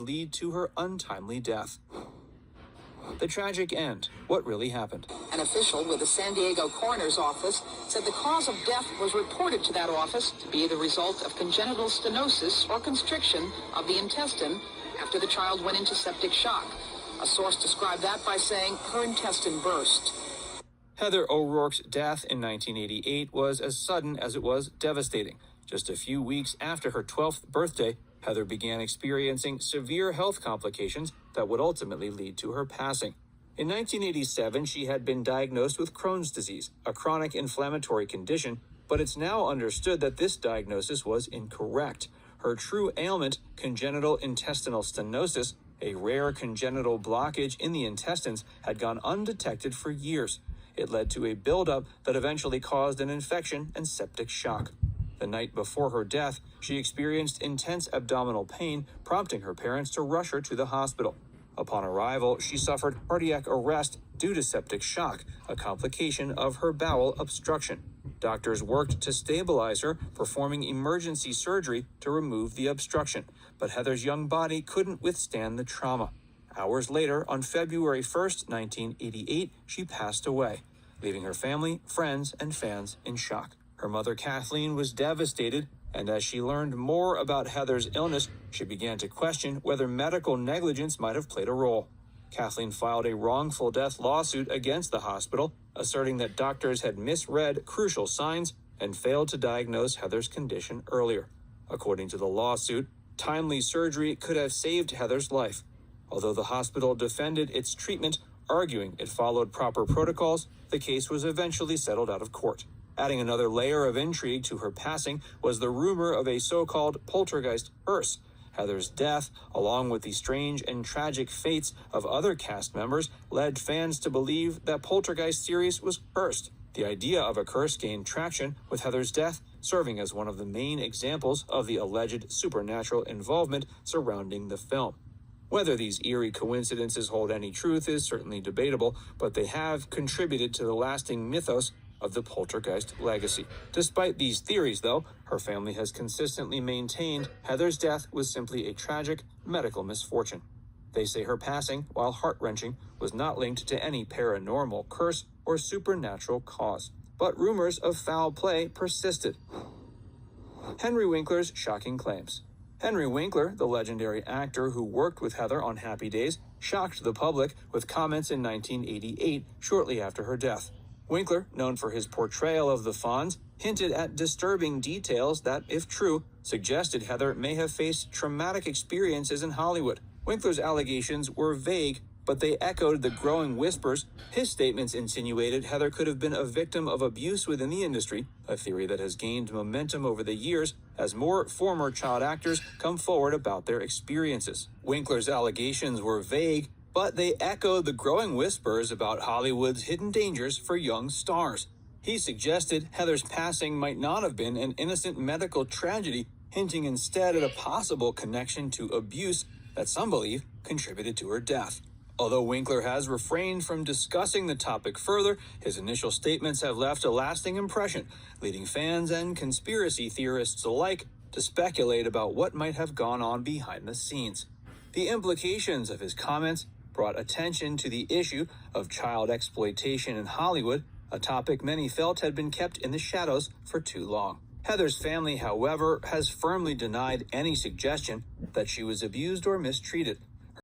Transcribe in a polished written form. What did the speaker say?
lead to her untimely death. The tragic end. What really happened? An official with the San Diego coroner's office said the cause of death was reported to that office to be the result of congenital stenosis or constriction of the intestine after the child went into septic shock. A source described that by saying her intestine burst. Heather O'Rourke's death in 1988 was as sudden as it was devastating. Just a few weeks after her 12th birthday, Heather began experiencing severe health complications that would ultimately lead to her passing. In 1987, she had been diagnosed with Crohn's disease, a chronic inflammatory condition, but it's now understood that this diagnosis was incorrect. Her true ailment, congenital intestinal stenosis, a rare congenital blockage in the intestines, had gone undetected for years. It led to a buildup that eventually caused an infection and septic shock. The night before her death, she experienced intense abdominal pain, prompting her parents to rush her to the hospital. Upon arrival, she suffered cardiac arrest due to septic shock, a complication of her bowel obstruction. Doctors worked to stabilize her, performing emergency surgery to remove the obstruction, but Heather's young body couldn't withstand the trauma. Hours later, on February 1st, 1988, she passed away, leaving her family, friends, and fans in shock. Her mother, Kathleen, was devastated, and as she learned more about Heather's illness, she began to question whether medical negligence might have played a role. Kathleen filed a wrongful death lawsuit against the hospital, asserting that doctors had misread crucial signs and failed to diagnose Heather's condition earlier. According to the lawsuit, timely surgery could have saved Heather's life. Although the hospital defended its treatment, arguing it followed proper protocols, the case was eventually settled out of court. Adding another layer of intrigue to her passing was the rumor of a so-called poltergeist curse. Heather's death, along with the strange and tragic fates of other cast members, led fans to believe that Poltergeist series was cursed. The idea of a curse gained traction, with Heather's death serving as one of the main examples of the alleged supernatural involvement surrounding the film. Whether these eerie coincidences hold any truth is certainly debatable, but they have contributed to the lasting mythos of the Poltergeist legacy. Despite these theories, though, her family has consistently maintained Heather's death was simply a tragic medical misfortune. They say her passing, while heart-wrenching, was not linked to any paranormal curse or supernatural cause. But rumors of foul play persisted. Henry Winkler's shocking claims. Henry Winkler, the legendary actor who worked with Heather on Happy Days, shocked the public with comments in 1988, shortly after her death. Winkler, known for his portrayal of the Fonz, hinted at disturbing details that, if true, suggested Heather may have faced traumatic experiences in Hollywood. Winkler's allegations were vague, but they echoed the growing whispers. His statements insinuated Heather could have been a victim of abuse within the industry, a theory that has gained momentum over the years as more former child actors come forward about their experiences. Winkler's allegations were vague, but they echoed the growing whispers about Hollywood's hidden dangers for young stars. He suggested Heather's passing might not have been an innocent medical tragedy, hinting instead at a possible connection to abuse that some believe contributed to her death. Although Winkler has refrained from discussing the topic further, his initial statements have left a lasting impression, leading fans and conspiracy theorists alike to speculate about what might have gone on behind the scenes. The implications of his comments brought attention to the issue of child exploitation in Hollywood, a topic many felt had been kept in the shadows for too long. Heather's family, however, has firmly denied any suggestion that she was abused or mistreated.